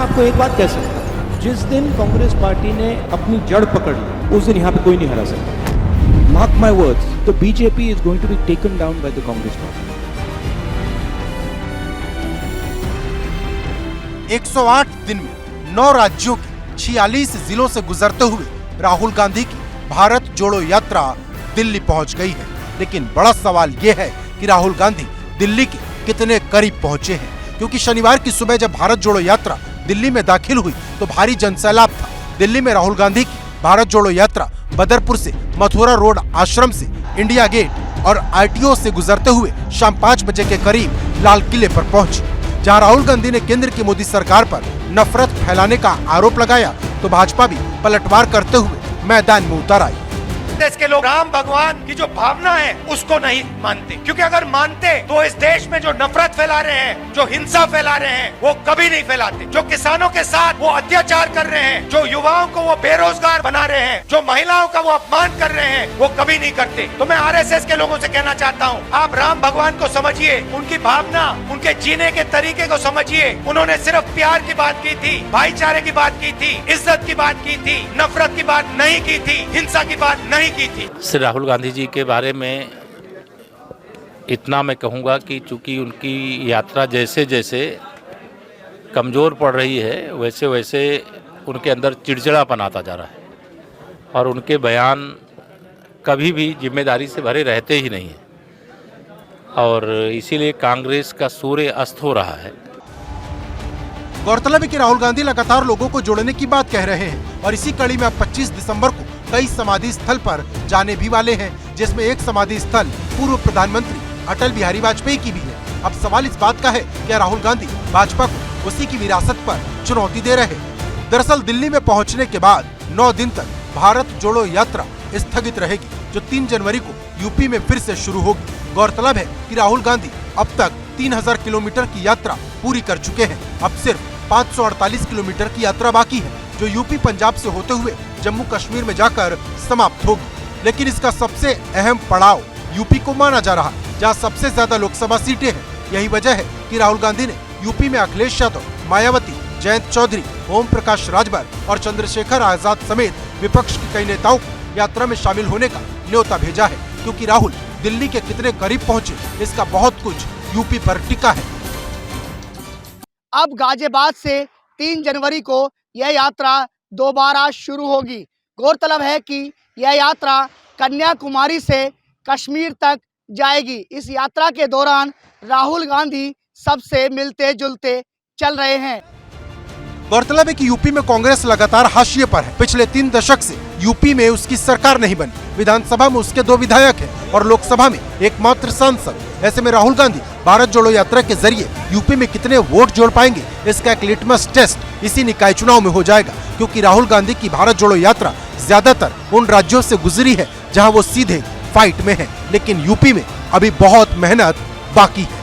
आपको एक बात कह सकता हूं, जिस दिन कांग्रेस पार्टी ने अपनी जड़ पकड़ ली उस दिन यहाँ पे कोई नहीं हरा सकता। Mark my words, the BJP is going to be taken down by the Congress party. 108 दिन में 9 राज्यों के 46 जिलों से गुजरते हुए राहुल गांधी की भारत जोड़ो यात्रा दिल्ली पहुंच गई है। लेकिन बड़ा सवाल यह है कि राहुल गांधी दिल्ली के कितने करीब पहुंचे हैं, क्योंकि शनिवार की सुबह जब भारत जोड़ो यात्रा दिल्ली में दाखिल हुई तो भारी जनसैलाब था। दिल्ली में राहुल गांधी की भारत जोड़ो यात्रा बदरपुर से मथुरा रोड आश्रम से इंडिया गेट और आरटीओ से गुजरते हुए शाम 5 बजे के करीब लाल किले पर पहुंची, जहां राहुल गांधी ने केंद्र की मोदी सरकार पर नफरत फैलाने का आरोप लगाया तो भाजपा भी पलटवार करते हुए मैदान में उतर आई। देश के लोग राम भगवान की जो भावना है उसको नहीं मानते, क्योंकि अगर मानते तो इस देश में जो नफरत फैला रहे हैं, जो हिंसा फैला रहे हैं, वो कभी नहीं फैलाते। जो किसानों के साथ वो अत्याचार कर रहे हैं, जो युवाओं को वो बेरोजगार बना रहे हैं, जो महिलाओं का वो अपमान कर रहे हैं, वो कभी नहीं करते। तो मैं आरएसएस के लोगों से कहना चाहता हूँ, आप राम भगवान को समझिए, उनकी भावना, उनके जीने के तरीके को समझिए। उन्होंने सिर्फ प्यार की बात की थी, भाईचारे की बात की थी, इज्जत की बात की थी, नफरत की बात नहीं की थी, हिंसा की बात नहीं की थी। श्री राहुल गांधी जी के बारे में इतना मैं कहूँगा कि चूँकि उनकी यात्रा जैसे जैसे कमज़ोर पड़ रही है वैसे वैसे उनके अंदर चिड़चिड़ापन आता जा रहा है और उनके बयान कभी भी जिम्मेदारी से भरे रहते ही नहीं हैं और इसीलिए कांग्रेस का सूर्य अस्त हो रहा है। गौरतलब है कि राहुल गांधी लगातार लोगों को जोड़ने की बात कह रहे हैं और इसी कड़ी में अब 25 दिसंबर को कई समाधि स्थल पर जाने भी वाले हैं, जिसमें एक समाधि स्थल पूर्व प्रधानमंत्री अटल बिहारी वाजपेयी की भी है। अब सवाल इस बात का है कि राहुल गांधी भाजपा को उसी की विरासत पर चुनौती दे रहे हैं। दरअसल दिल्ली में पहुंचने के बाद 9 दिन तक भारत जोड़ो यात्रा स्थगित रहेगी, जो 3 जनवरी को यूपी में फिर से शुरू होगी। गौरतलब है कि राहुल गांधी अब तक 3000 किलोमीटर की यात्रा पूरी कर चुके हैं। अब सिर्फ 548 किलोमीटर की यात्रा बाकी है, जो यूपी पंजाब से होते हुए जम्मू कश्मीर में जाकर समाप्त होगी। लेकिन इसका सबसे अहम पड़ाव यूपी को माना जा रहा है, जहां सबसे ज्यादा लोकसभा सीटें हैं। यही वजह है कि राहुल गांधी ने यूपी में अखिलेश यादव, मायावती, जयंत चौधरी, ओम प्रकाश राजभर और चंद्रशेखर आजाद समेत विपक्ष के कई नेताओं को यात्रा में शामिल होने का न्योता भेजा है, क्योंकि राहुल दिल्ली के कितने करीब पहुँचे इसका बहुत कुछ यूपी पर टिका है। अब गाजियाबाद से 3 जनवरी को यह यात्रा दोबारा शुरू होगी। गौरतलब है कि यह यात्रा कन्याकुमारी से कश्मीर तक जाएगी। इस यात्रा के दौरान राहुल गांधी सबसे मिलते जुलते चल रहे हैं। गौरतलब है कि यूपी में कांग्रेस लगातार हाशिए पर है। पिछले 3 दशक से यूपी में उसकी सरकार नहीं बनी। विधानसभा में उसके 2 विधायक हैं और लोकसभा में एकमात्र सांसद। ऐसे में राहुल गांधी भारत जोड़ो यात्रा के जरिए यूपी में कितने वोट जोड़ पाएंगे, इसका एक लिटमस टेस्ट इसी निकाय चुनाव में हो जाएगा, क्योंकि राहुल गांधी की भारत जोड़ो यात्रा ज्यादातर उन राज्यों से गुजरी है जहां वो सीधे फाइट में है। लेकिन यूपी में अभी बहुत मेहनत बाकी है।